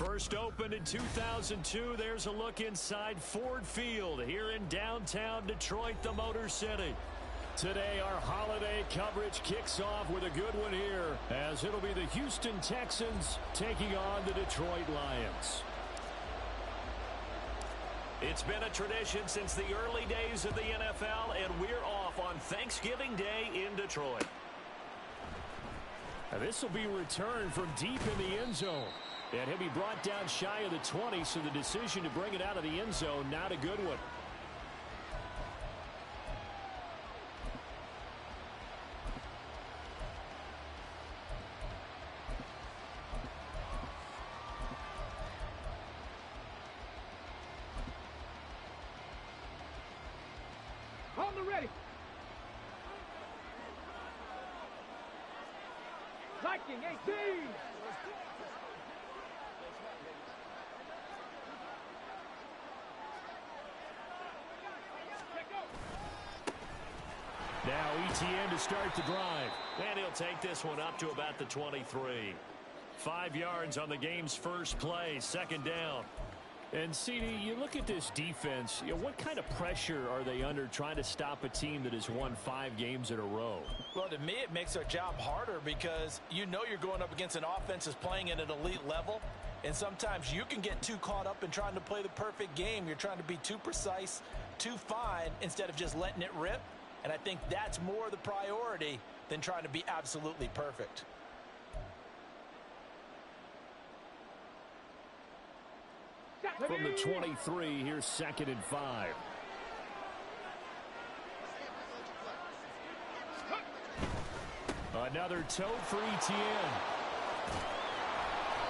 First opened in 2002, there's a look inside Ford Field here in downtown Detroit, the Motor City. Today, our holiday coverage kicks off with a good one here, as it'll be the Houston Texans taking on the Detroit Lions. It's been a tradition since the early days of the NFL, and we're off on Thanksgiving Day in Detroit. Now, this will be returned from deep in the end zone. And he'll be brought down shy of the 20, so the decision to bring it out of the end zone, not a good one. On the ready. Viking 18. Now ETN to start the drive. And he'll take this one up to about the 23. 5 yards on the game's first play, second down. And, CD, you look at this defense, what kind of pressure are they under trying to stop a team that has won 5 games in a row? Well, to me, it makes their job harder because you know you're going up against an offense that's playing at an elite level. And sometimes you can get too caught up in trying to play the perfect game. You're trying to be too precise, too fine, instead of just letting it rip. And I think that's more the priority than trying to be absolutely perfect. From the 23, here's 2nd and 5. Another tote for ETN.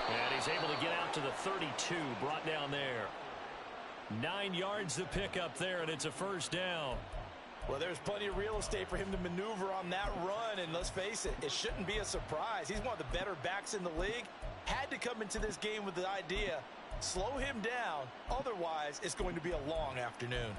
And he's able to get out to the 32, brought down there. 9 yards to pick up there, and it's a first down. Well, there's plenty of real estate for him to maneuver on that run, and let's face it, it shouldn't be a surprise. He's one of the better backs in the league. Had to come into this game with the idea, slow him down, otherwise it's going to be a long afternoon.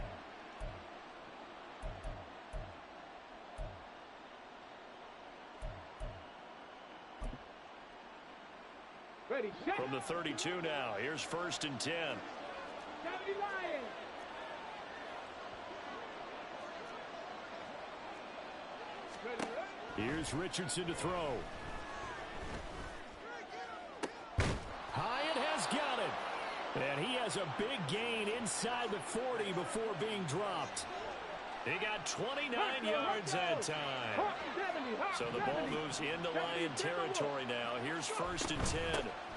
Ready, set. From the 32 now, here's 1st and 10. 70 Lions. Here's Richardson to throw. Hyatt has got it. And he has a big gain inside the 40 before being dropped. He got 29 yards that time. So the ball moves into Lion territory now. Here's 1st and 10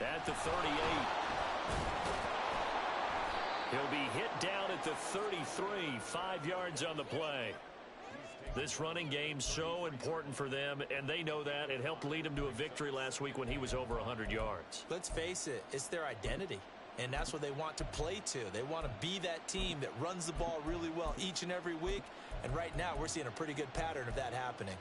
at the 38. He'll be hit down at the 33, 5 yards on the play. This running game so important for them, and they know that. It helped lead them to a victory last week when he was over 100 yards. Let's face it, it's their identity, and that's what they want to play to. They want to be that team that runs the ball really well each and every week, and right now we're seeing a pretty good pattern of that happening.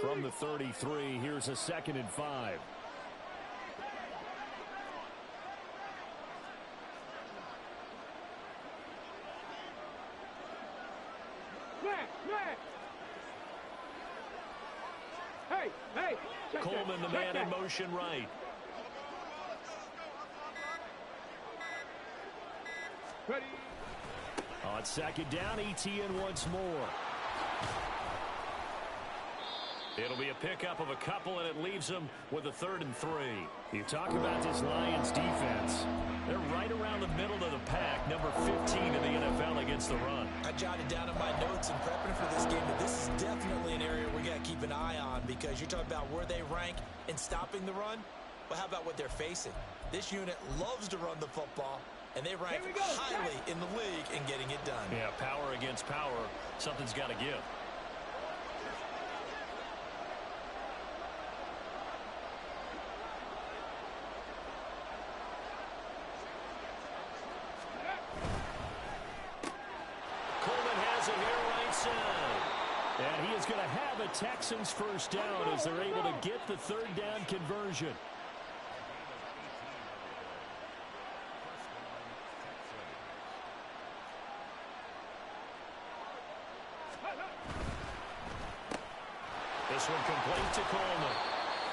From the 33, here's a 2nd and 5. Hey, Coleman, the man in motion right. Ready. On 2nd down, ETN once more. It'll be a pickup of a couple, and it leaves them with a 3rd and 3. You talk about this Lions defense. They're right around the middle of the pack, number 15 in the NFL against the run. I jotted down in my notes in prepping for this game that this is definitely an area we got to keep an eye on, because you're talking about where they rank in stopping the run. But how about what they're facing? This unit loves to run the football, and they rank highly in the league in getting it done. Yeah, power against power. Something's got to give. And he is going to have a Texans first down as they're able to get the 3rd down conversion. This one complete to Coleman.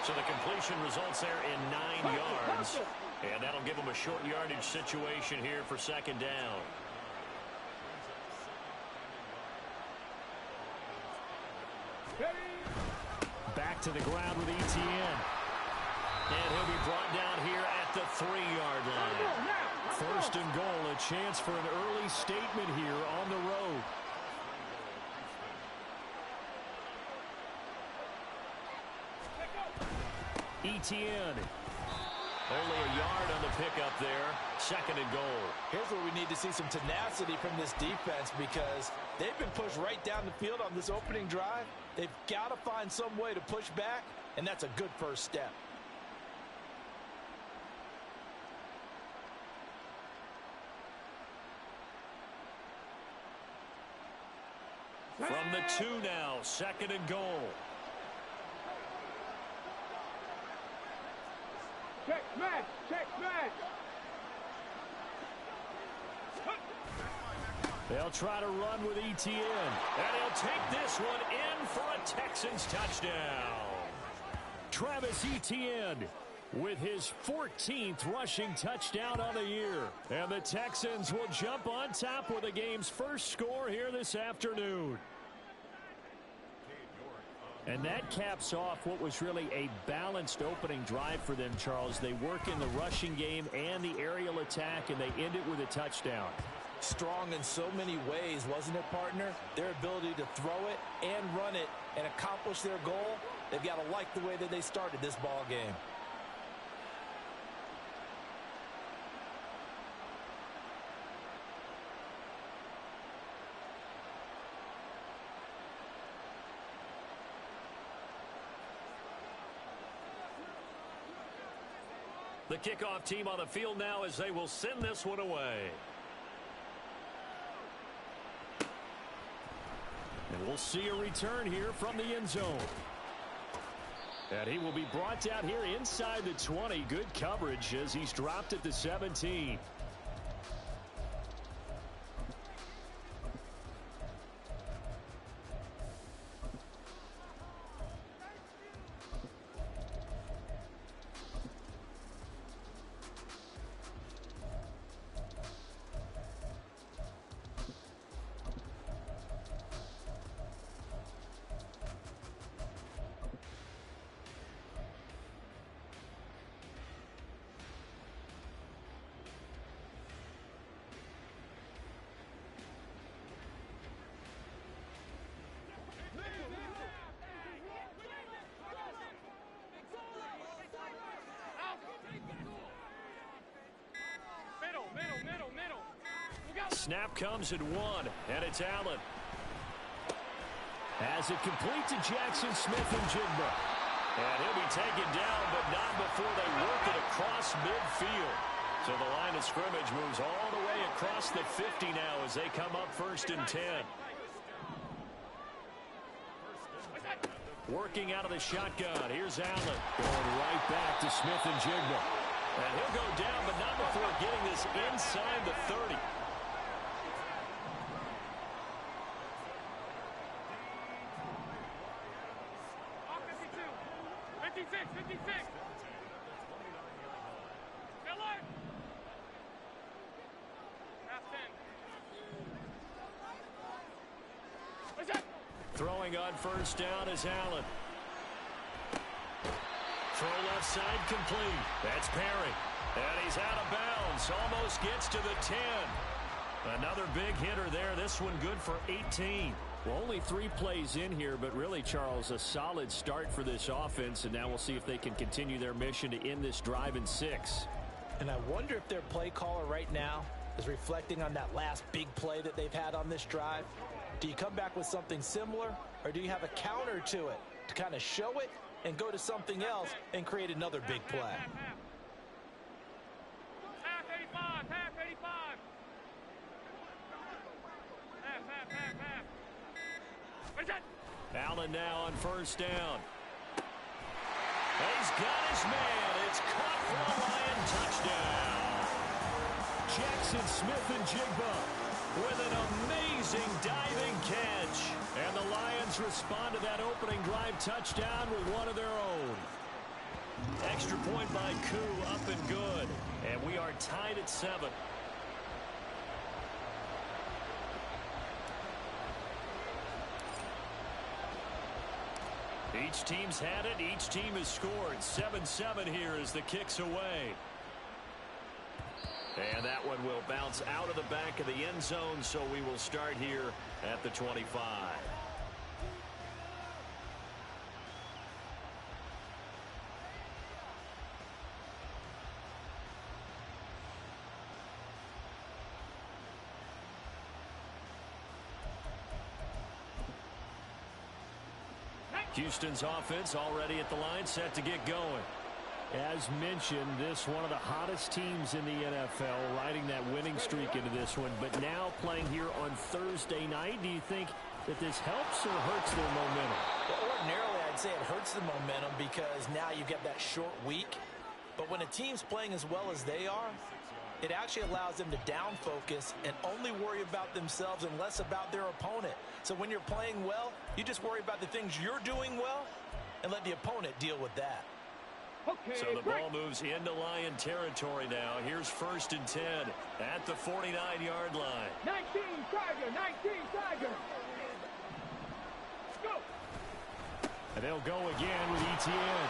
So the completion results there in 9 yards. And that'll give them a short yardage situation here for second down. Back to the ground with ETN. And he'll be brought down here at the 3-yard line. First and goal, a chance for an early statement here on the road. ETN. Only a yard on the pickup there. Second and goal. Here's where we need to see some tenacity from this defense because they've been pushed right down the field on this opening drive. They've got to find some way to push back, and that's a good first step. From the 2 now, second and goal. Check smash, check smash. They'll try to run with ETN. And he'll take this one in for a Texans touchdown. Travis Etienne with his 14th rushing touchdown on the year. And the Texans will jump on top with the game's first score here this afternoon. And that caps off what was really a balanced opening drive for them, Charles. They work in the rushing game and the aerial attack, and they end it with a touchdown. Strong in so many ways, wasn't it, partner? Their ability to throw it and run it and accomplish their goal, they've got to like the way that they started this ball game. The kickoff team on the field now as they will send this one away. And we'll see a return here from the end zone. And he will be brought down here inside the 20. Good coverage as he's dropped at the 17. Snap comes at 1, and it's Allen. Has it complete to Jackson Smith and Jigba. And he'll be taken down, but not before they work it across midfield. So the line of scrimmage moves all the way across the 50 now as they come up first and 10. Working out of the shotgun. Here's Allen. Going right back to Smith and Jigba. And he'll go down, but not before getting this inside the 30. Throwing on first down is Allen. Throw left side complete. That's Perry. And he's out of bounds. Almost gets to the 10. Another big hitter there. This one good for 18. Well, only 3 plays in here, but really, Charles, a solid start for this offense. And now we'll see if they can continue their mission to end this drive in 6. And I wonder if their play caller right now is reflecting on that last big play that they've had on this drive. Do you come back with something similar, or do you have a counter to it to kind of show it and go to something else and create another big play? Half 85, half 85. Half. Allen now on first down. He's got his man. It's caught for a Lion touchdown. Jackson Smith and Jigba with an amazing diving catch. And the Lions respond to that opening drive touchdown with one of their own. Extra point by Koo, up and good. And we are tied at 7. Each team's had it. Each team has scored. 7-7 here as the kick's away. And that one will bounce out of the back of the end zone, so we will start here at the 25. Houston's offense already at the line, set to get going. As mentioned, this one of the hottest teams in the NFL, riding that winning streak into this one, but now playing here on Thursday night. Do you think that this helps or hurts their momentum? Well, ordinarily, I'd say it hurts the momentum because now you get that short week. But when a team's playing as well as they are, it actually allows them to down focus and only worry about themselves and less about their opponent. So when you're playing well, you just worry about the things you're doing well and let the opponent deal with that. So the ball moves into Lion territory now. Here's 1st and 10 at the 49-yard line. 19 Tiger, 19 Tiger. Go. And they'll go again with ETN.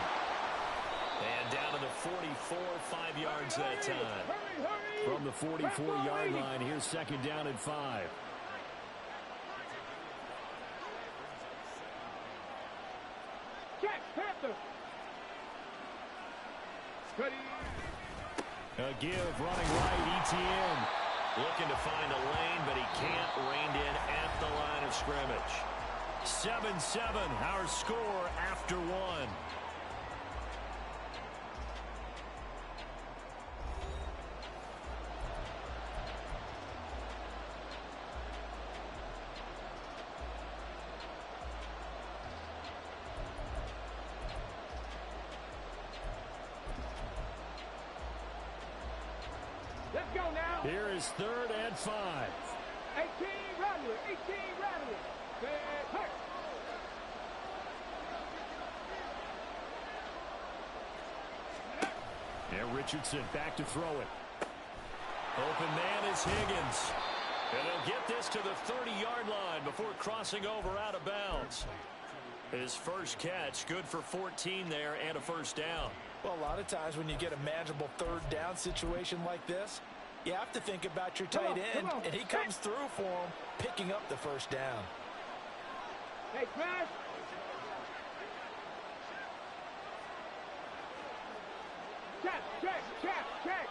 And down to the 44, 5 yards that time. Hurry. From the 44-yard line, here's 2nd down and 5. Check, Panther. Ready. A give running right, ETN. Looking to find a lane, but he can't. Reined in at the line of scrimmage. 7-7, our score after 1. Let's go now. Here is 3rd and 5. 18 Rattler, 18 Rattler. Hurt. And Richardson back to throw it. Open man is Higgins. And they'll get this to the 30-yard line before crossing over out of bounds. His first catch, good for 14 there and a 1st down. Well, a lot of times when you get a manageable 3rd down situation like this, you have to think about your tight end, and he comes through for him, picking up the 1st down. Hey, Smash. Check.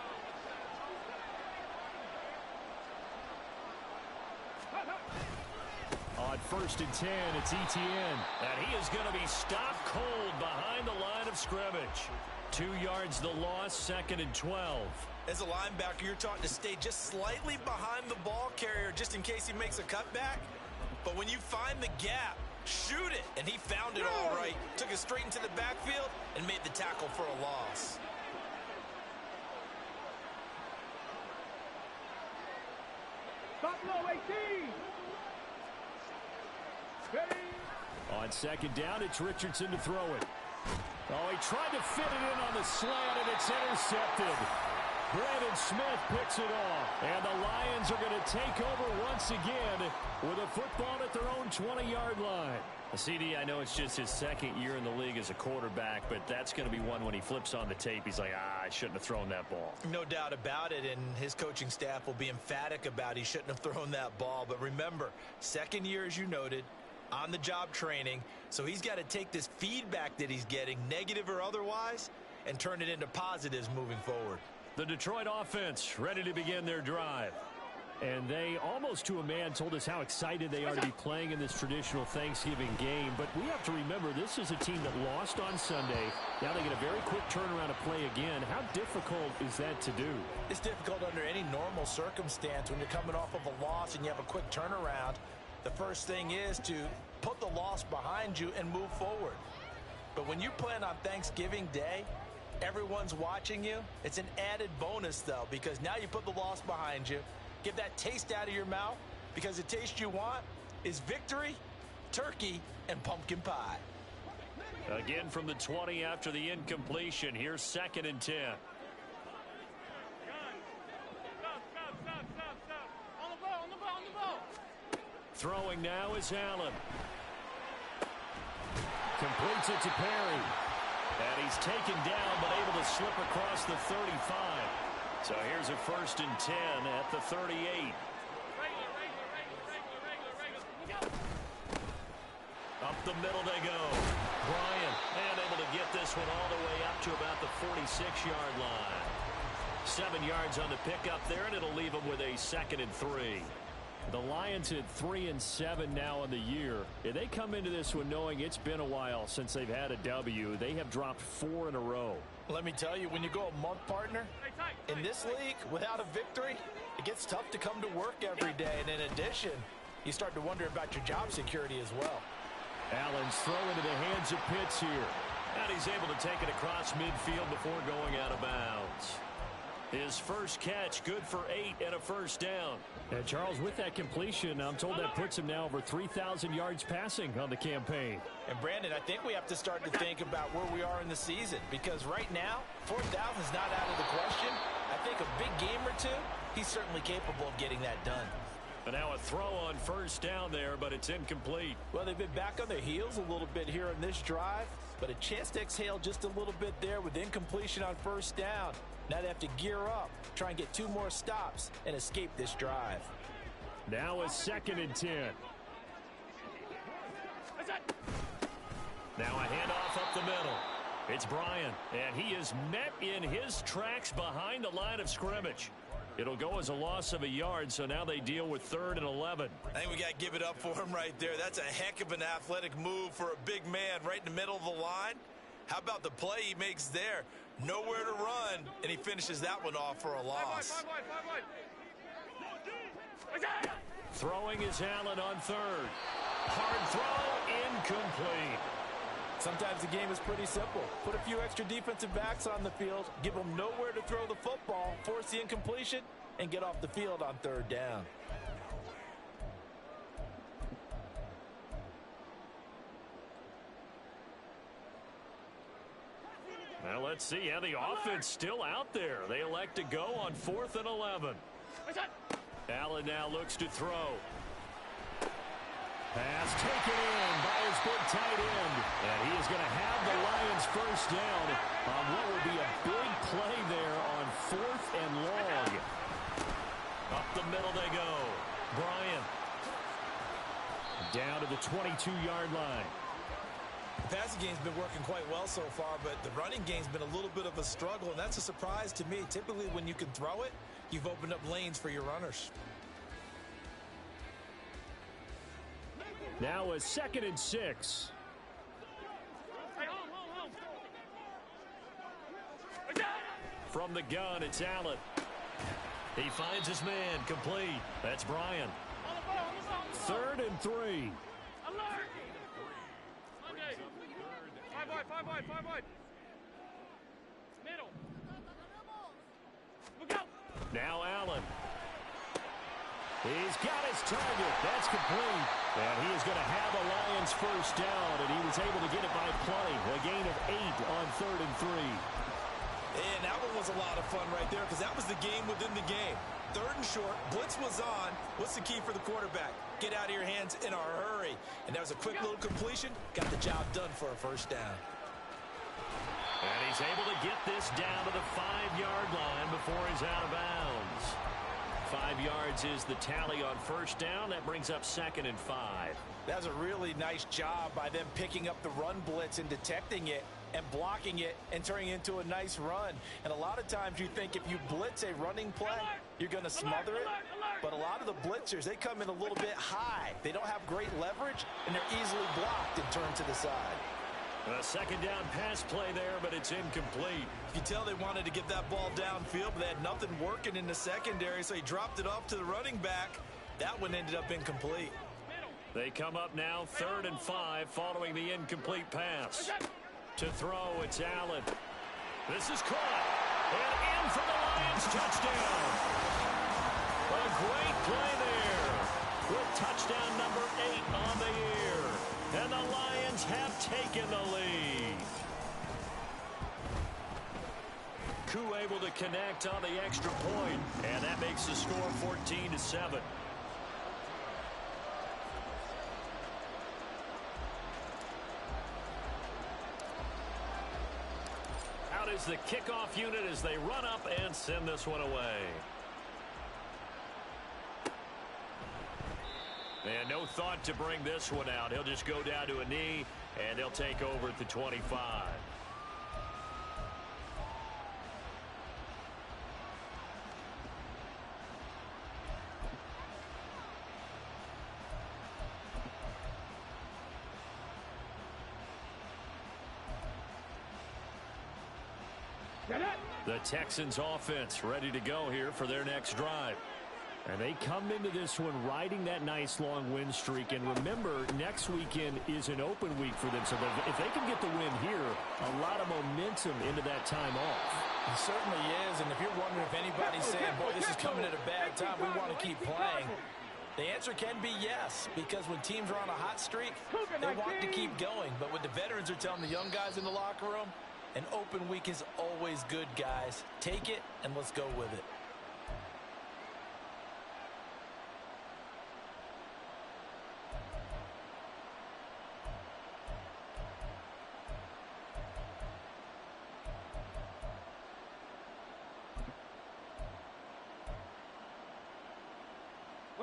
On 1st and 10, it's ETN. And he is going to be stopped cold behind the line of scrimmage. 2 yards the loss, 2nd and 12. As a linebacker, you're taught to stay just slightly behind the ball carrier just in case he makes a cutback. But when you find the gap, shoot it. And he found it all right. Took it straight into the backfield and made the tackle for a loss. Buffalo 18. Ready. On 2nd down, it's Richardson to throw it. Oh, he tried to fit it in on the slant, and it's intercepted. Brandon Smith picks it off. And the Lions are going to take over once again with a football at their own 20-yard line. CD, I know it's just his 2nd year in the league as a quarterback, but that's going to be one when he flips on the tape. He's like, I shouldn't have thrown that ball. No doubt about it, and his coaching staff will be emphatic about he shouldn't have thrown that ball. But remember, 2nd year, as you noted, on-the-job training, so he's got to take this feedback that he's getting, negative or otherwise, and turn it into positives moving forward. The Detroit offense ready to begin their drive. And they, almost to a man, told us how excited they are to be playing in this traditional Thanksgiving game. But we have to remember, this is a team that lost on Sunday. Now they get a very quick turnaround to play again. How difficult is that to do? It's difficult under any normal circumstance when you're coming off of a loss and you have a quick turnaround. The first thing is to put the loss behind you and move forward. But when you play on Thanksgiving Day, everyone's watching you. It's an added bonus, though, because now you put the loss behind you. Get that taste out of your mouth, because the taste you want is victory, turkey, and pumpkin pie. Again from the 20 after the incompletion. Here's 2nd and 10. Throwing now is Allen. Completes it to Perry. And he's taken down, but able to slip across the 35. So here's a 1st and 10 at the 38. Up the middle they go. Bryant, and able to get this one all the way up to about the 46-yard line. 7 yards on the pickup there, and it'll leave them with a 2nd and 3. The Lions at 3-7 now in the year. If they come into this one knowing it's been a while since they've had a W, they have dropped 4 in a row. Let me tell you, when you go a month, partner, in this league, without a victory, it gets tough to come to work every day. And in addition, you start to wonder about your job security as well. Allen's throw into the hands of Pitts here. And he's able to take it across midfield before going out of bounds. His first catch, good for 8 and a 1st down. And Charles, with that completion, I'm told that puts him now over 3,000 yards passing on the campaign. And Brandon, I think we have to start to think about where we are in the season, because right now, 4th down is not out of the question. I think a big game or two, he's certainly capable of getting that done. And now a throw on 1st down there, but it's incomplete. Well, they've been back on their heels a little bit here in this drive, but a chance to exhale just a little bit there with incompletion on 1st down. Now they have to gear up, try and get 2 more stops, and escape this drive. Now a 2nd and 10. Now a handoff up the middle. It's Bryant, and he is met in his tracks behind the line of scrimmage. It'll go as a loss of a yard, so now they deal with 3rd and 11. I think we got to give it up for him right there. That's a heck of an athletic move for a big man right in the middle of the line. How about the play he makes there? Nowhere to run, and he finishes that one off for a loss. Throwing is Allen on 3rd. Hard throw, incomplete. Sometimes the game is pretty simple. Put a few extra defensive backs on the field, give them nowhere to throw the football, force the incompletion, and get off the field on 3rd down. Now let's see how the offense still out there. They elect to go on 4th and 11. Allen now looks to throw. Pass taken in by his big tight end. And he is going to have the Lions 1st down on what will be a big play there on 4th and long. Up the middle they go. Bryant. Down to the 22-yard line. The passing game's been working quite well so far, but the running game's been a little bit of a struggle, and that's a surprise to me. Typically, when you can throw it, you've opened up lanes for your runners. Now a 2nd and 6. From the gun, it's Allen. He finds his man, complete. That's Bryant. 3rd and 3. Five wide. Middle. Look out. Now Allen. He's got his target. That's complete. And he is going to have the Lions 1st down, and he was able to get it by play. A gain of 8 on 3rd and 3. And that one was a lot of fun right there, because that was the game within the game. 3rd and short, blitz was on. What's the key for the quarterback? Get out of your hands in a hurry. And that was a quick little completion. Got the job done for a 1st down. And he's able to get this down to the 5-yard line before he's out of bounds. 5 yards is the tally on 1st down. That brings up 2nd and 5. That was a really nice job by them picking up the run blitz and detecting it and blocking it and turning it into a nice run. And a lot of times you think if you blitz a running play, you're going to smother it. But a lot of the blitzers, they come in a little bit high. They don't have great leverage, and they're easily blocked and turned to the side. A 2nd down pass play there, but it's incomplete. You can tell they wanted to get that ball downfield, but they had nothing working in the secondary, so he dropped it off to the running back. That one ended up incomplete. They come up now 3rd and 5 following the incomplete pass. To throw, it's Allen. This is caught. And in for the Lions touchdown. A great play there with touchdown number 8 on the year. And the Lions have taken the lead. Koo able to connect on the extra point, and that makes the score 14-7. Out is the kickoff unit as they run up and send this one away. And no thought to bring this one out. He'll just go down to a knee, and they'll take over at the 25. The Texans offense ready to go here for their next drive. And they come into this one riding that nice long win streak. And remember, next weekend is an open week for them. So if they can get the win here, a lot of momentum into that time off. It certainly is. And if you're wondering if anybody's saying, boy, this is coming at a bad time, we want to keep playing, the answer can be yes. Because when teams are on a hot streak, they want to keep going. But what the veterans are telling the young guys in the locker room, an open week is always good, guys. Take it, and let's go with it.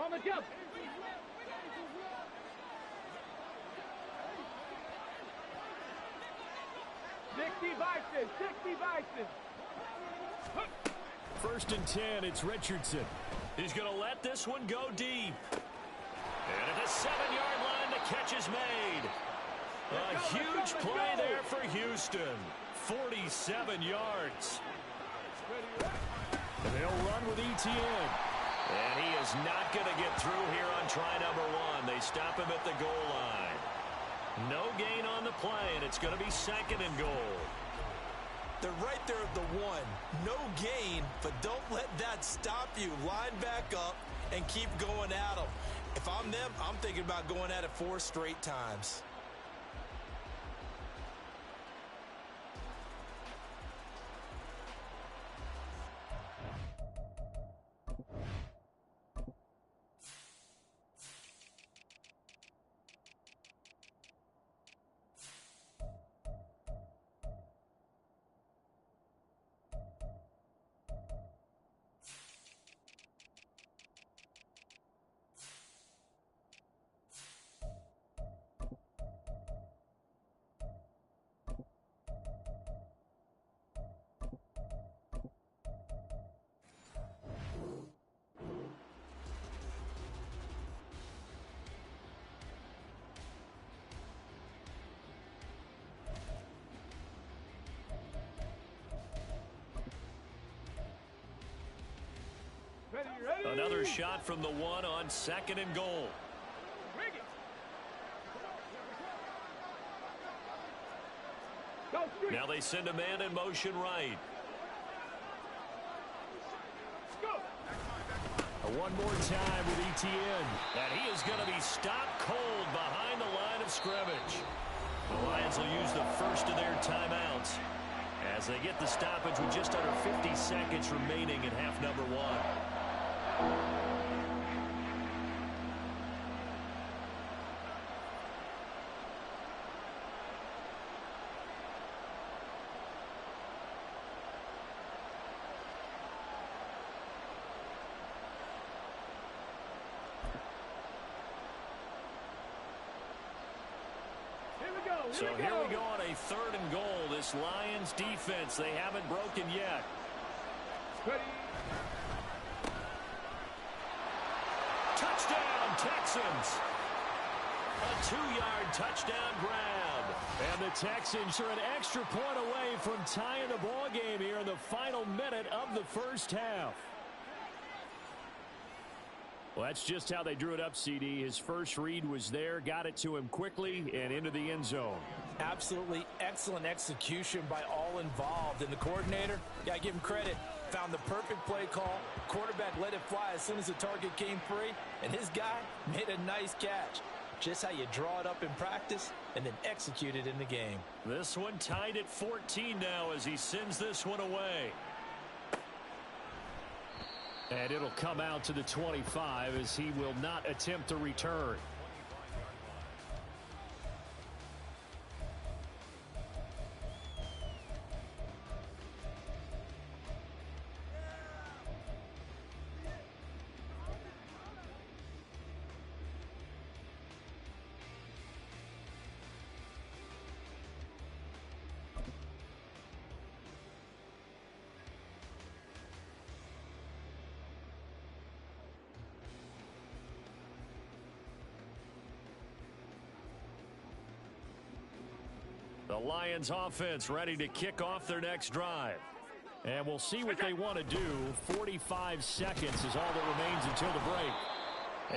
On the jump. First and 10, it's Richardson. He's going to let this one go deep. And at the 7-yard line, the catch is made. A huge play there for Houston. 47 yards. And they'll run with ETN. And he is not going to get through here on try number 1. They stop him at the goal line. No gain on the play, and it's going to be 2nd and goal. They're right there at the 1. No gain, but don't let that stop you. Line back up and keep going at them. If I'm them, I'm thinking about going at it 4 straight times. Another shot from the 1 on 2nd and goal. Now they send a man in motion right. One more time with ETN. And he is going to be stopped cold behind the line of scrimmage. The Lions will use the first of their timeouts as they get the stoppage with just under 50 seconds remaining in half number 1. So here we go on a 3rd and goal. This Lions defense, they haven't broken yet. Touchdown, Texans. A 2-yard touchdown grab. And the Texans are an extra point away from tying the ball game here in the final minute of the first half. Well, that's just how they drew it up, CD. His first read was there, got it to him quickly, and into the end zone. Absolutely excellent execution by all involved. And the coordinator, yeah, I give him credit. found the perfect play call. Quarterback let it fly as soon as the target came free, and his guy made a nice catch. Just how you draw it up in practice and then execute it in the game. This one tied at 14 now as he sends this one away. And it'll come out to the 25 as he will not attempt to return. The Lions offense ready to kick off their next drive. And we'll see what they want to do. 45 seconds is all that remains until the break.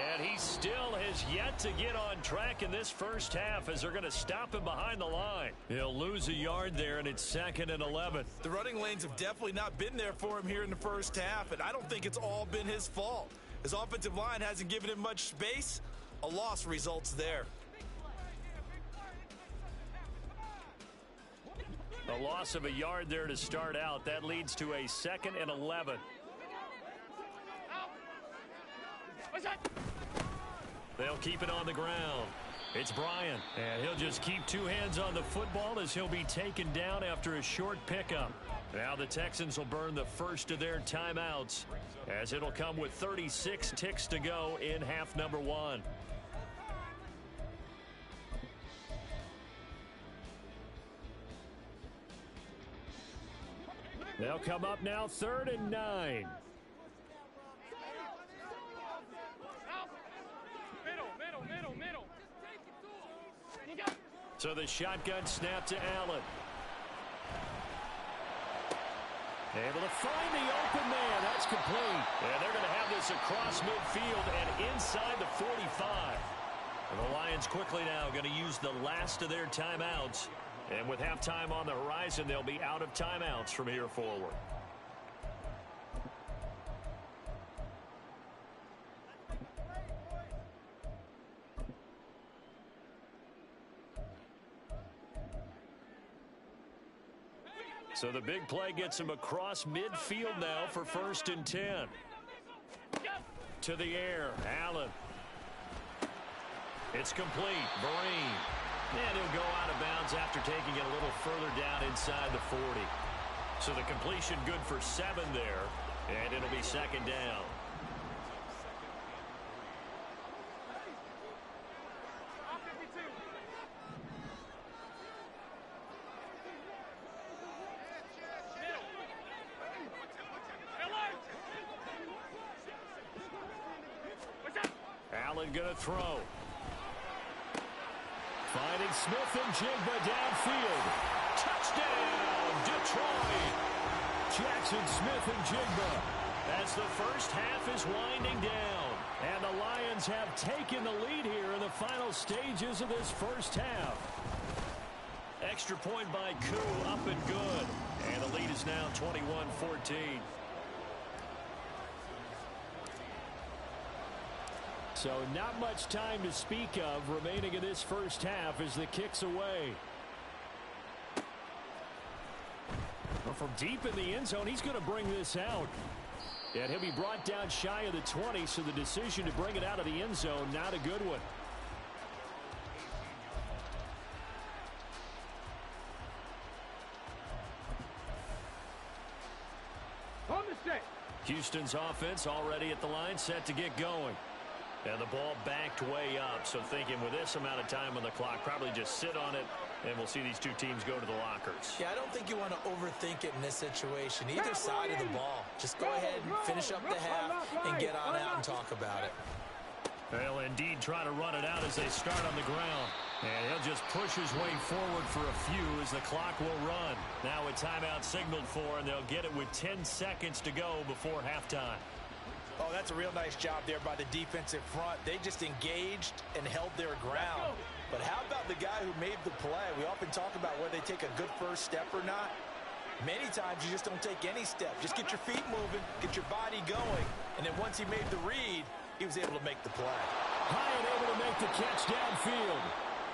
And he still has yet to get on track in this first half as they're going to stop him behind the line. He'll lose a yard there, and it's 2nd and 11. The running lanes have definitely not been there for him here in the first half, and I don't think it's all been his fault. His offensive line hasn't given him much space. A loss results there. A loss of a yard there to start out. That leads to a 2nd and 11. They'll keep it on the ground. It's Bryant, and he'll just keep two hands on the football as he'll be taken down after a short pickup. Now the Texans will burn the first of their timeouts as it'll come with 36 ticks to go in half number 1. They'll come up now 3rd and 9. So the shotgun snap to Allen. Able to find the open man. That's complete. And they're going to have this across midfield and inside the 45. And the Lions quickly now going to use the last of their timeouts. And with halftime on the horizon, they'll be out of timeouts from here forward. So the big play gets him across midfield now for 1st and 10. To the air, Allen. It's complete. Vereen. And he'll go out of bounds after taking it a little further down inside the 40. So the completion good for 7 there. And it'll be 2nd down. Allen gonna throw. Finding Smith and Jigba downfield. Touchdown, Detroit. Jackson Smith and Jigba as the first half is winding down. And the Lions have taken the lead here in the final stages of this first half. Extra point by Koo, up and good. And the lead is now 21-14. So not much time to speak of remaining in this first half as the kick's away. Well, from deep in the end zone, he's going to bring this out. And he'll be brought down shy of the 20, so the decision to bring it out of the end zone, not a good one. On the set. Houston's offense already at the line, set to get going. And the ball backed way up, so thinking with this amount of time on the clock, probably just sit on it, and we'll see these two teams go to the lockers. Yeah, I don't think you want to overthink it in this situation. Either side of the ball. Just go ahead and finish up the half and get on out and talk about it. They'll indeed try to run it out as they start on the ground. And he'll just push his way forward for a few as the clock will run. Now a timeout signaled for, and they'll get it with 10 seconds to go before halftime. Oh, that's a real nice job there by the defensive front. They just engaged and held their ground. But how about the guy who made the play? We often talk about whether they take a good first step or not. Many times you just don't take any step. Just get your feet moving, get your body going. And then once he made the read, he was able to make the play. Hyatt able to make the catch downfield.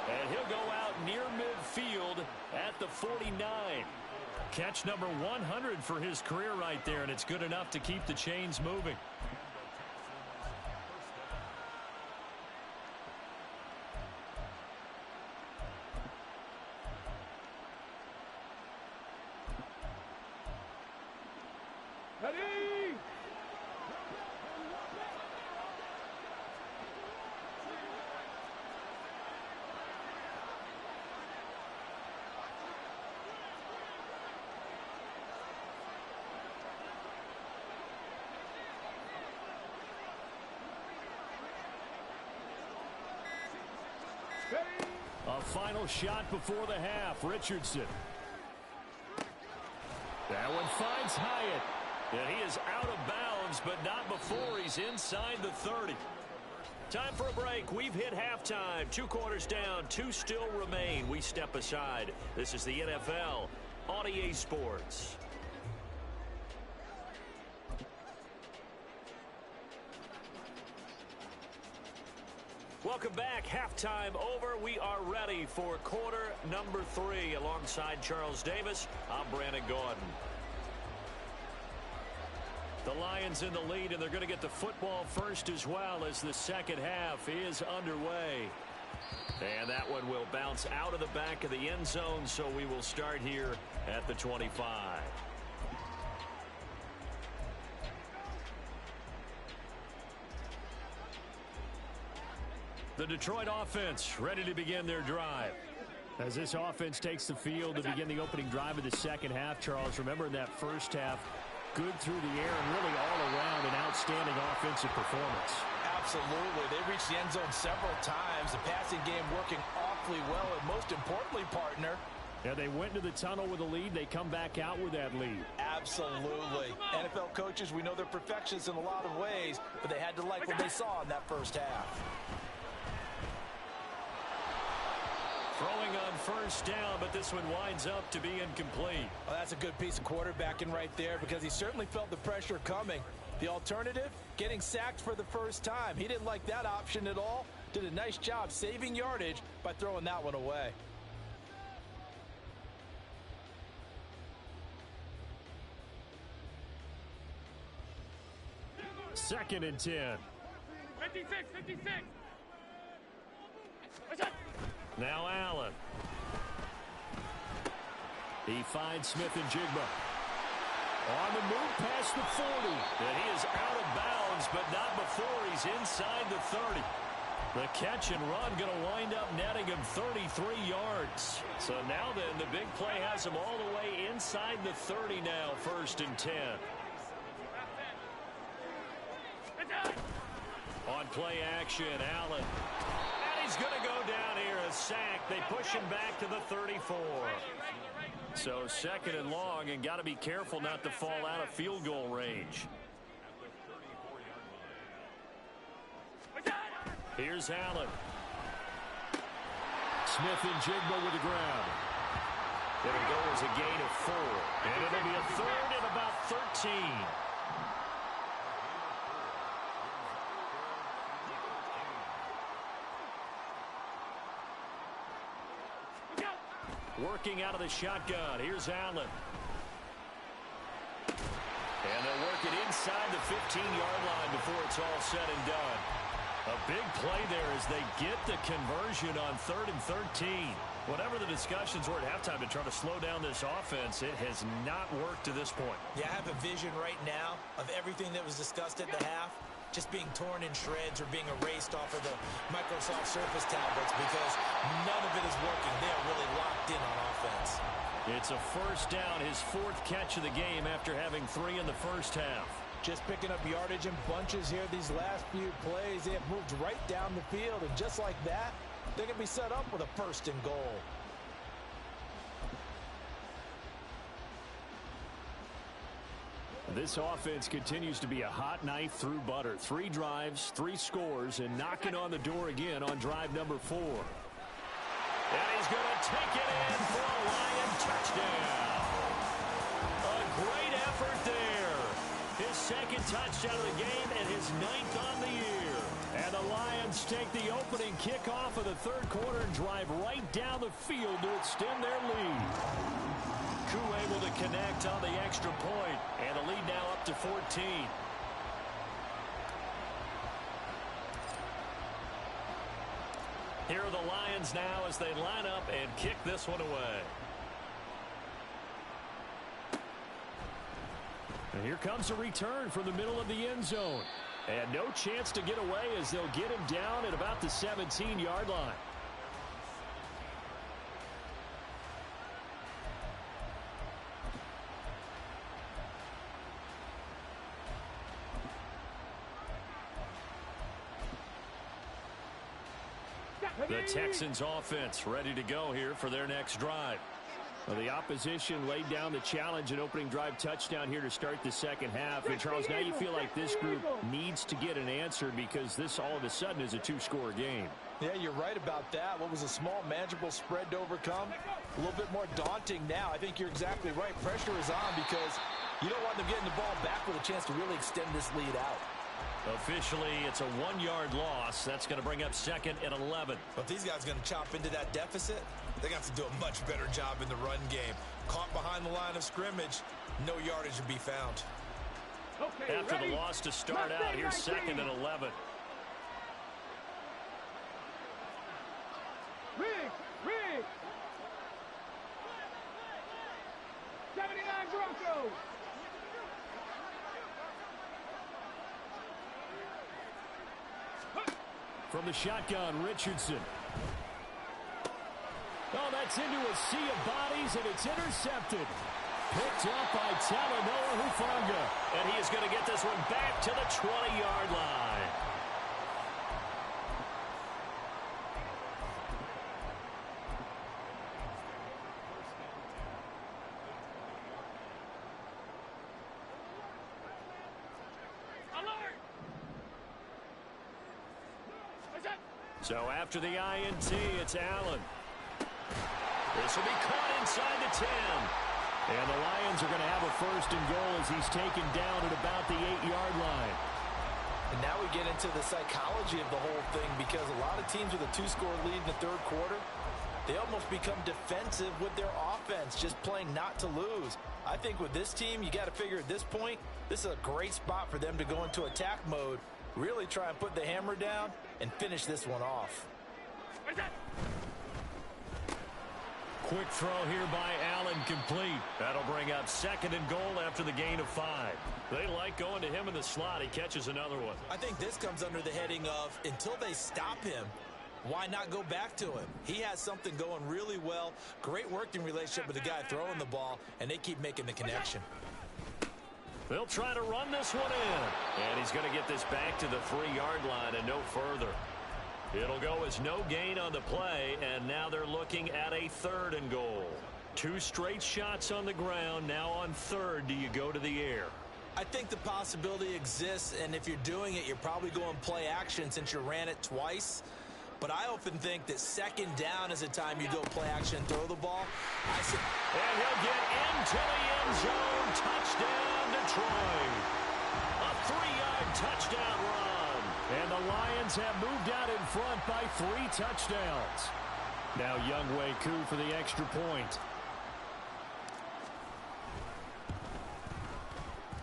And he'll go out near midfield at the 49. Catch number 100 for his career right there, and it's good enough to keep the chains moving. Ready? A final shot before the half. Richardson. That one finds Hyatt. And he is out of bounds, but not before he's inside the 30. Time for a break. We've hit halftime. 2 quarters down, 2 still remain. We step aside. This is the NFL on EA Sports. Welcome back. Halftime over. We are ready for quarter number 3. Alongside Charles Davis, I'm Brandon Gordon. The Lions in the lead, and they're going to get the football first as well as the second half is underway. And that one will bounce out of the back of the end zone, so we will start here at the 25. The Detroit offense ready to begin their drive. As this offense takes the field to begin the opening drive of the second half, Charles, remember in that first half, good through the air and really all around an outstanding offensive performance. Absolutely. They reached the end zone several times. The passing game working awfully well, and most importantly, partner, yeah, they went into the tunnel with a lead. They come back out with that lead. Absolutely. NFL coaches, we know they're perfectionists in a lot of ways, but they had to like what they saw in that first half. Throwing on first down, but this one winds up to be incomplete. Well, that's a good piece of quarterbacking right there because he certainly felt the pressure coming. The alternative, getting sacked for the first time. He didn't like that option at all. Did a nice job saving yardage by throwing that one away. Second and 10. 56. Now Allen. He finds Smith and Jigba. On the move past the 40. And he is out of bounds, but not before he's inside the 30. The catch and run going to wind up netting him 33 yards. So now then, the big play has him all the way inside the 30 now, first and 10. On play action, Allen. And he's going to go down here, a sack. They push him back to the 34. So second and long, and got to be careful not to fall out of field goal range. Here's Allen. Smith and Jigba with the ground. It'll go as a gain of 4. And it'll be a third and about 13. Working out of the shotgun. Here's Allen. And they'll work it inside the 15-yard line before it's all said and done. A big play there as they get the conversion on 3rd and 13. Whatever the discussions were at halftime to try to slow down this offense, it has not worked to this point. Yeah, I have a vision right now of everything that was discussed at the half just being torn in shreds or being erased off of the Microsoft Surface tablets because none of it is working. They are really locked in on offense. It's a first down, his 4th catch of the game after having 3 in the first half. Just picking up yardage in bunches here these last few plays. They have moved right down the field, and just like that, they're going to be set up with a 1st and goal. This offense continues to be a hot knife through butter. 3 drives, 3 scores, and knocking on the door again on drive number 4. And he's going to take it in for a Lion touchdown. touchdown of the game and his 9th on the year. And the Lions take the opening kickoff of the third quarter and drive right down the field to extend their lead. Koo able to connect on the extra point, and the lead now up to 14. Here are the Lions now as they line up and kick this one away. And here comes a return from the middle of the end zone. And no chance to get away as they'll get him down at about the 17-yard line. The Texans offense ready to go here for their next drive. Well, the opposition laid down the challenge and opening drive touchdown here to start the second half. And, Charles, now you feel like this group needs to get an answer because this all of a sudden is a two-score game. Yeah, you're right about that. What was a small, manageable spread to overcome? A little bit more daunting now. I think you're exactly right. Pressure is on because you don't want them getting the ball back with a chance to really extend this lead out. Officially, it's a 1-yard loss. That's going to bring up 2nd and 11. But if these guys are going to chop into that deficit, they got to do a much better job in the run game. Caught behind the line of scrimmage, no yardage to be found. Okay, after ready? the loss to start out, here's 2nd and 11. Rig! 79 Broncos! From the shotgun, Richardson. Oh, that's into a sea of bodies, and it's intercepted. Picked up by Talanoa Hufanga. And he is going to get this one back to the 20-yard line. So after the INT, it's Allen. This will be caught inside the 10. And the Lions are going to have a 1st and goal as he's taken down at about the 8-yard line. And now we get into the psychology of the whole thing because a lot of teams with a 2-score lead in the third quarter, they almost become defensive with their offense, just playing not to lose. I think with this team, you got to figure at this point, this is a great spot for them to go into attack mode, really try and put the hammer down and finish this one off. Quick throw here by Allen, complete. That'll bring up 2nd and goal after the gain of 5. They like going to him in the slot. He catches another one. I think this comes under the heading of until they stop him, why not go back to him? He has something going really well. Great working relationship with the guy throwing the ball, and they keep making the connection. They'll try to run this one in. And he's going to get this back to the 3-yard line and no further. It'll go as no gain on the play, and now they're looking at a 3rd and goal. 2 straight shots on the ground. Now on 3rd, do you go to the air? I think the possibility exists, and if you're doing it, you're probably going play action since you ran it twice. But I often think that 2nd down is a time you go play action and throw the ball. And he'll get into the end zone. Touchdown, Detroit. A 3-yard touchdown run. And the Lions have moved out in front by 3 touchdowns. Now Younghoe Koo for the extra point.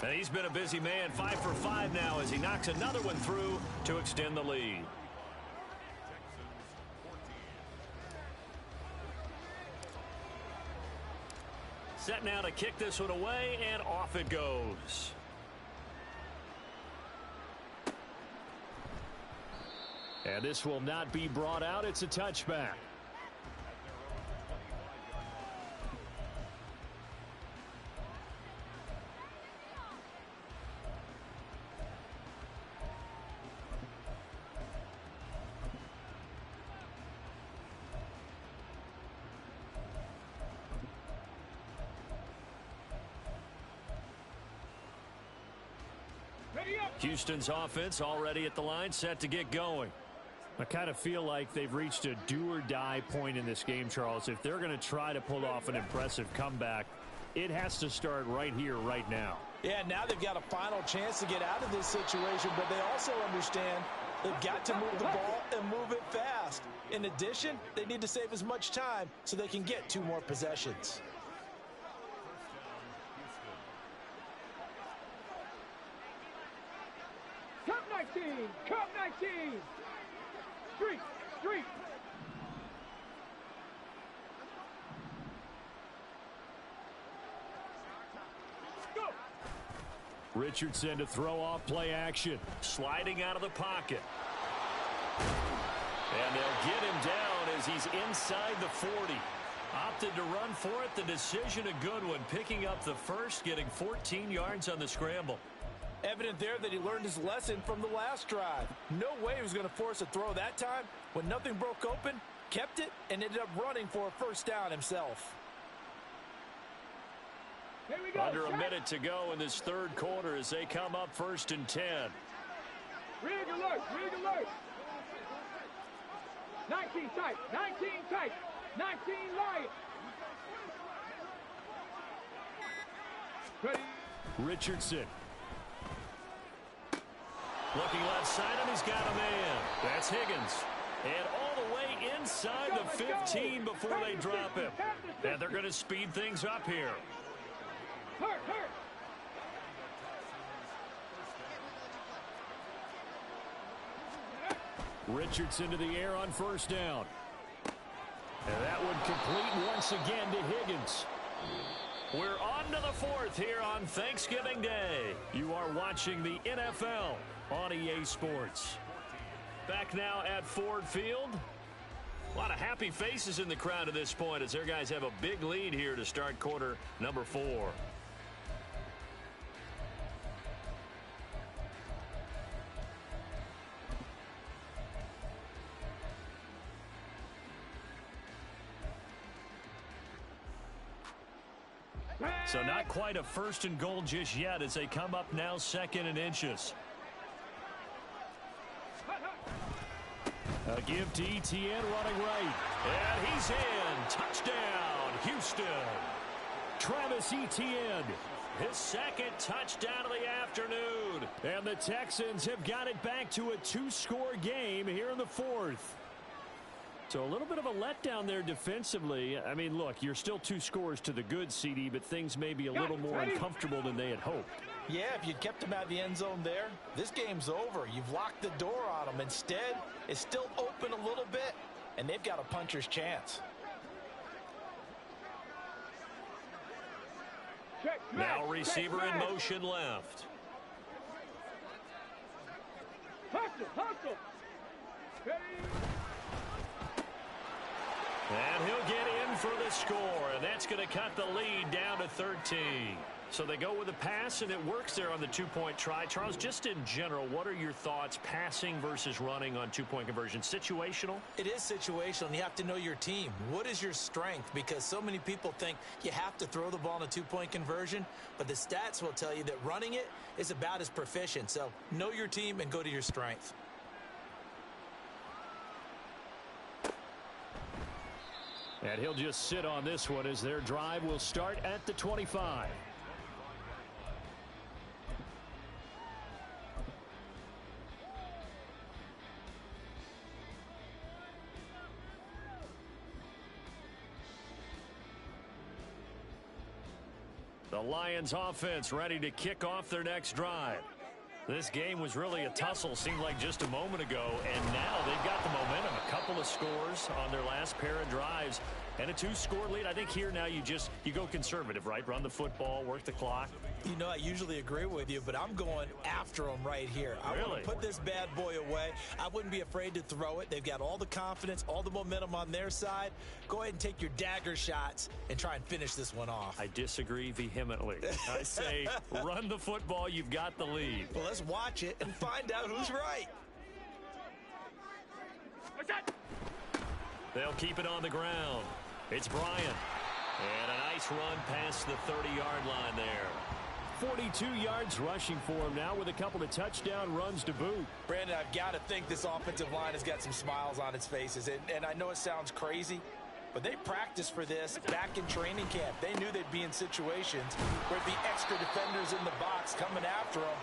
And he's been a busy man, 5 for 5 now as he knocks another one through to extend the lead. Set now to kick this one away, and off it goes. And this will not be brought out. It's a touchback. Houston's offense already at the line, set to get going. I kind of feel like they've reached a do-or-die point in this game, Charles. If they're going to try to pull off an impressive comeback, It has to start right here, right now. Yeah, now they've got a final chance to get out of this situation, but they also understand they've got to move the ball and move it fast. In addition, they need to save as much time so they can get 2 more possessions. Cup 19! Cup 19! Street! Street! Go! Richardson to throw off play action. Sliding out of the pocket. And they'll get him down as he's inside the 40. Opted to run for it. The decision a good one. Picking up the first, getting 14 yards on the scramble. Evident there that he learned his lesson from the last drive. No way he was going to force a throw that time. When nothing broke open, kept it, and ended up running for a first down himself. Here we go. Under a minute to go in this third quarter as they come up 1st and 10. Rig alert! Rig alert! 19 tight! 19 tight! 19 Lions! Ready? Richardson. Looking left side him, he's got a man. That's Higgins. And all the way inside the 15 before they drop him. And they're going to speed things up here. Hurt, hurt! Richardson to the air on first down. And that would complete once again to Higgins. We're on to the 4th here on Thanksgiving Day. You are watching the NFL on EA Sports. Back now at Ford Field. A lot of happy faces in the crowd at this point as their guys have a big lead here to start quarter number 4. So not quite a 1st and goal just yet as they come up now 2nd and inches. A give to Etienne running right. And he's in. Touchdown, Houston. Travis Etienne. His 2nd touchdown of the afternoon. And the Texans have got it back to a 2-score game here in the 4th. So a little bit of a letdown there defensively. I mean, look, you're still 2 scores to the good, CD, but things may be a little more uncomfortable than they had hoped. Yeah, if you kept him out of the end zone there, this game's over. You've locked the door on him. Instead, it's still open a little bit, and they've got a puncher's chance. Check, Now receiver in motion left. Hustle, hustle. Ready? And he'll get in for the score, and that's going to cut the lead down to 13. So they go with a pass, and it works there on the 2-point try. Charles, just in general, what are your thoughts passing versus running on 2-point conversion? Situational? It is situational, and you have to know your team. What is your strength? Because so many people think you have to throw the ball in a 2-point conversion, but the stats will tell you that running it is about as proficient. So know your team and go to your strength. And he'll just sit on this one as their drive will start at the 25. The Lions offense ready to kick off their next drive. This game was really a tussle, seemed like just a moment ago, and now they've got the momentum. A couple of scores on their last pair of drives and a 2-score lead. I think here now you go conservative, right? Run the football, work the clock. You know, I usually agree with you, but I'm going after them right here. I want to put this bad boy away. I wouldn't be afraid to throw it. They've got all the confidence, all the momentum on their side. Go ahead and take your dagger shots and try and finish this one off. I disagree vehemently. I say run the football. You've got the lead. Well, let's watch it and find out who's right. They'll keep it on the ground. It's Bryant. And a nice run past the 30-yard line there. 42 yards rushing for him now with a couple of touchdown runs to boot. Brandon, I've got to think this offensive line has got some smiles on its faces. And I know it sounds crazy, But they practiced for this back in training camp. They knew they'd be in situations where there'd be extra defenders in the box coming after them,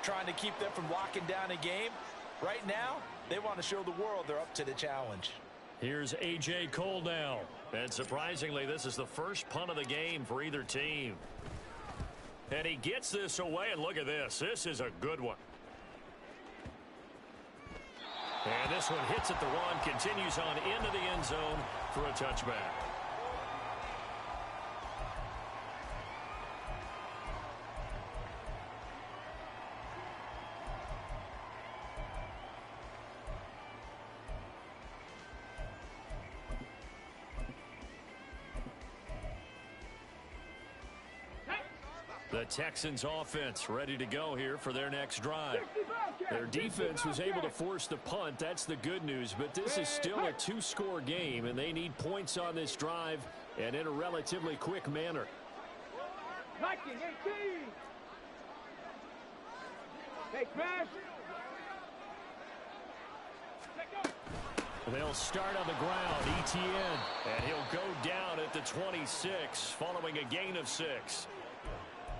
trying to keep them from locking down a game. Right now, they want to show the world they're up to the challenge. Here's A.J. Cole now. And surprisingly, this is the first punt of the game for either team. And he gets this away, and look at this. This is a good one. And this one hits at the one, continues on into the end zone for a touchback. The Texans offense ready to go here for their next drive. Their defense was able to force the punt. That's the good news. But this is still a two-score game, and they need points on this drive and in a relatively quick manner. 19, 18. Hey, Crash. They'll start on the ground, ETN. And he'll go down at the 26 following a gain of 6.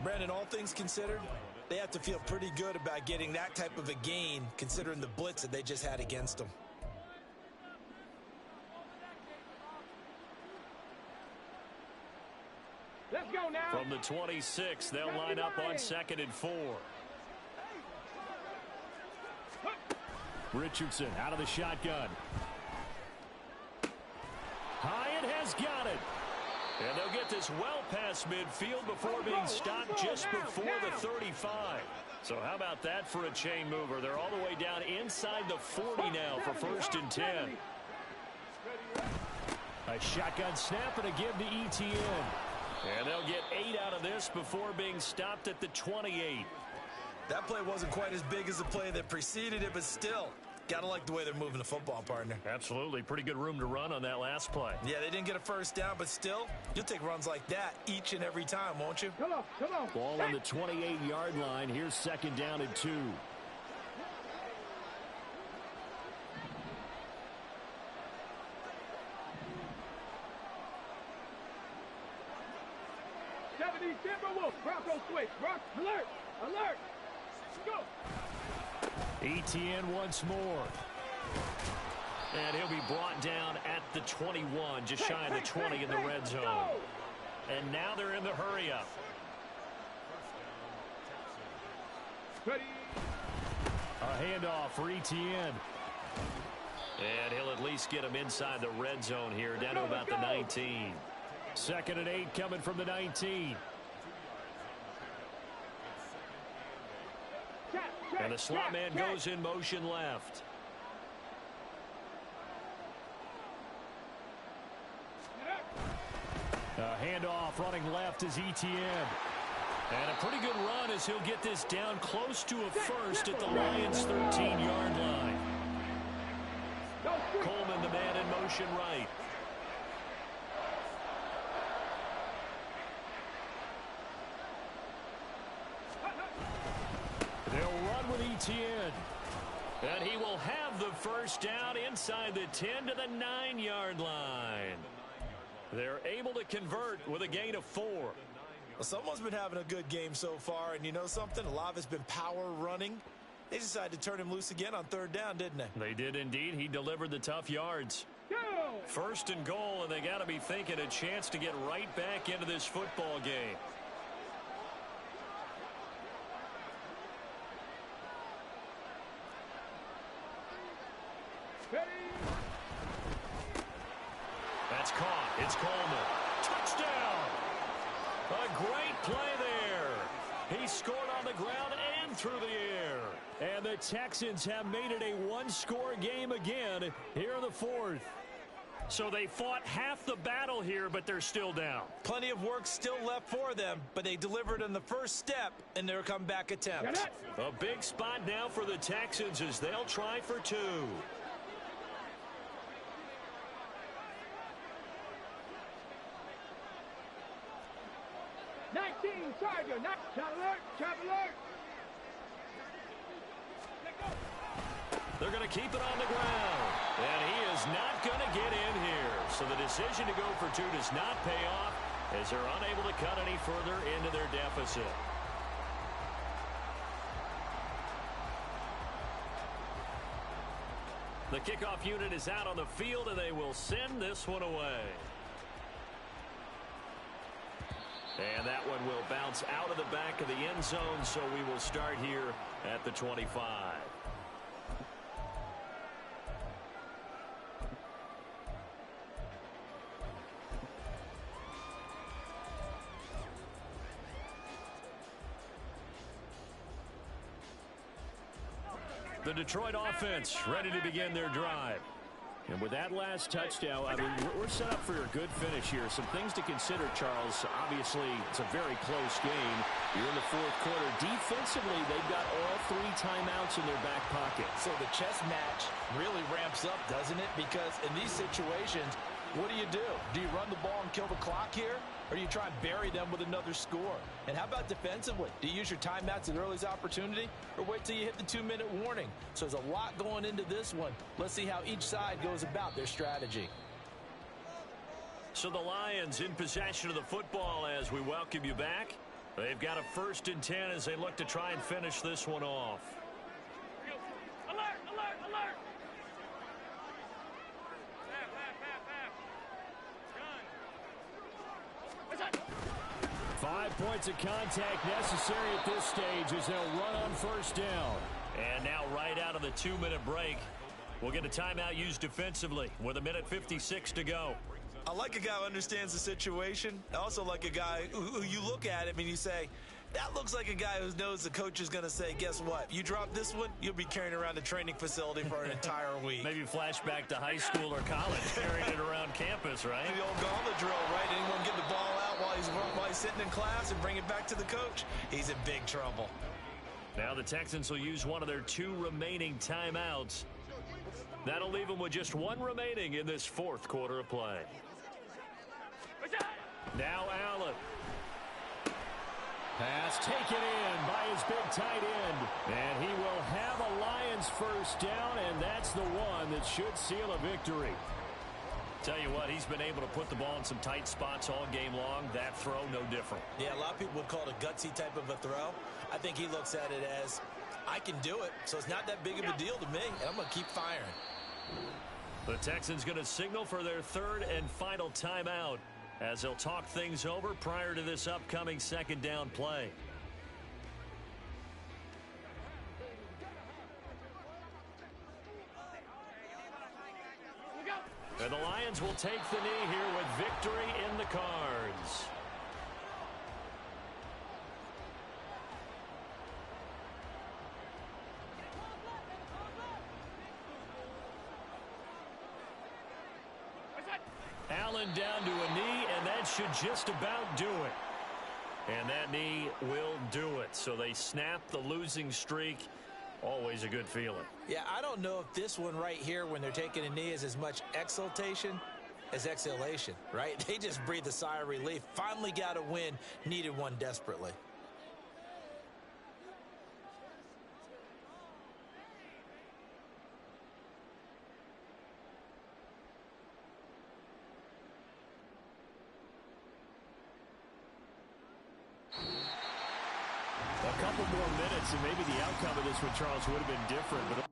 Brandon, all things considered, they have to feel pretty good about getting that type of a gain, considering the blitz that they just had against them. Let's go now. From the 26, they'll line up on 2nd and 4. Richardson out of the shotgun. Hyatt has got it. And they'll get this well past midfield before being stopped just before the 35. So how about that for a chain mover? They're all the way down inside the 40 now for 1st and 10. A shotgun snap and a give to ETN. And they'll get 8 out of this before being stopped at the 28. That play wasn't quite as big as the play that preceded it, but still, gotta like the way they're moving the football, partner. Absolutely. Pretty good room to run on that last play. Yeah, they didn't get a first down, but still, you'll take runs like that each and every time, won't you? Come on, come on. Ball on the 28-yard line. Here's 2nd down and 2. Timberwolves, Bronco switch, Rock, alert, alert, go. ETN once more. And he'll be brought down at the 21, just shy of the 20 in the red zone. And now they're in the hurry-up. Ready. A handoff for ETN. And he'll at least get him inside the red zone here, down to about the 19. 2nd and 8 coming from the 19. And the slot man goes in motion left. A handoff running left is ETN. And a pretty good run as he'll get this down close to a first at the Lions' 13-yard line. Coleman, the man in motion right. They'll run with ETN. And he will have the first down inside the 10 to the 9-yard line. They're able to convert with a gain of 4. Well, someone's been having a good game so far, and you know something? A lot of it's been power running. They decided to turn him loose again on 3rd down, didn't they? They did indeed. He delivered the tough yards. 1st and goal, and they got to be thinking a chance to get right back into this football game. That's caught. It's Coleman. Touchdown! A great play there. He scored on the ground and through the air. And the Texans have made it a one-score game again here in the 4th. So they fought half the battle here, but they're still down. Plenty of work still left for them, but they delivered in the first step in their comeback attempt. A big spot now for the Texans as they'll try for 2. Charger, not trap alert, trap alert. They're going to keep it on the ground. And he is not going to get in here. So the decision to go for two does not pay off as they're unable to cut any further into their deficit. The kickoff unit is out on the field, and they will send this one away. And that one will bounce out of the back of the end zone, so we will start here at the 25. The Detroit offense ready to begin their drive. And with that last touchdown, I mean, we're set up for a good finish here. Some things to consider, Charles. Obviously, it's a very close game. You're in the fourth quarter. Defensively, they've got all three timeouts in their back pocket. So the chess match really ramps up, doesn't it? Because in these situations, what do? Do you run the ball and kill the clock here? Or do you try and bury them with another score? And how about defensively? Do you use your timeouts at the earliest opportunity? Or wait till you hit the 2-minute warning? So there's a lot going into this one. Let's see how each side goes about their strategy. So the Lions in possession of the football as we welcome you back. They've got a 1st and 10 as they look to try and finish this one off. Alert, alert, alert! 5 points of contact necessary at this stage as they'll run on 1st down. And now right out of the 2-minute break, we'll get a timeout used defensively with 1:56 to go. I like a guy who understands the situation. I also like a guy who you look at him and you say, that looks like a guy who knows the coach is going to say, guess what? You drop this one, you'll be carrying around the training facility for an entire week. Maybe flashback to high school or college, carrying it around campus, right? The old gauntlet drill, right? Anyone get the ball out while he's sitting in class and bring it back to the coach? He's in big trouble. Now the Texans will use one of their 2 remaining timeouts. That'll leave them with just 1 remaining in this 4th quarter of play. Now Allen. Pass taken in by his big tight end. And he will have a Lions 1st down, and that's the one that should seal a victory. Tell you what, he's been able to put the ball in some tight spots all game long. That throw, no different. Yeah, a lot of people would call it a gutsy type of a throw. I think he looks at it as, I can do it, so it's not that big of a deal to me, and I'm going to keep firing. The Texans going to signal for their 3rd and final timeout as they'll talk things over prior to this upcoming 2nd down play. And the Lions will take the knee here with victory in the cards. Allen down to a knee, and that should just about do it. And that knee will do it. So they snap the losing streak. Always a good feeling. Yeah, I don't know if this one right here when they're taking a knee is as much exultation as exhalation, right? They just breathe a sigh of relief. Finally got a win, needed one desperately. A couple more minutes, and maybe the outcome of this one, Charles, would have been different. But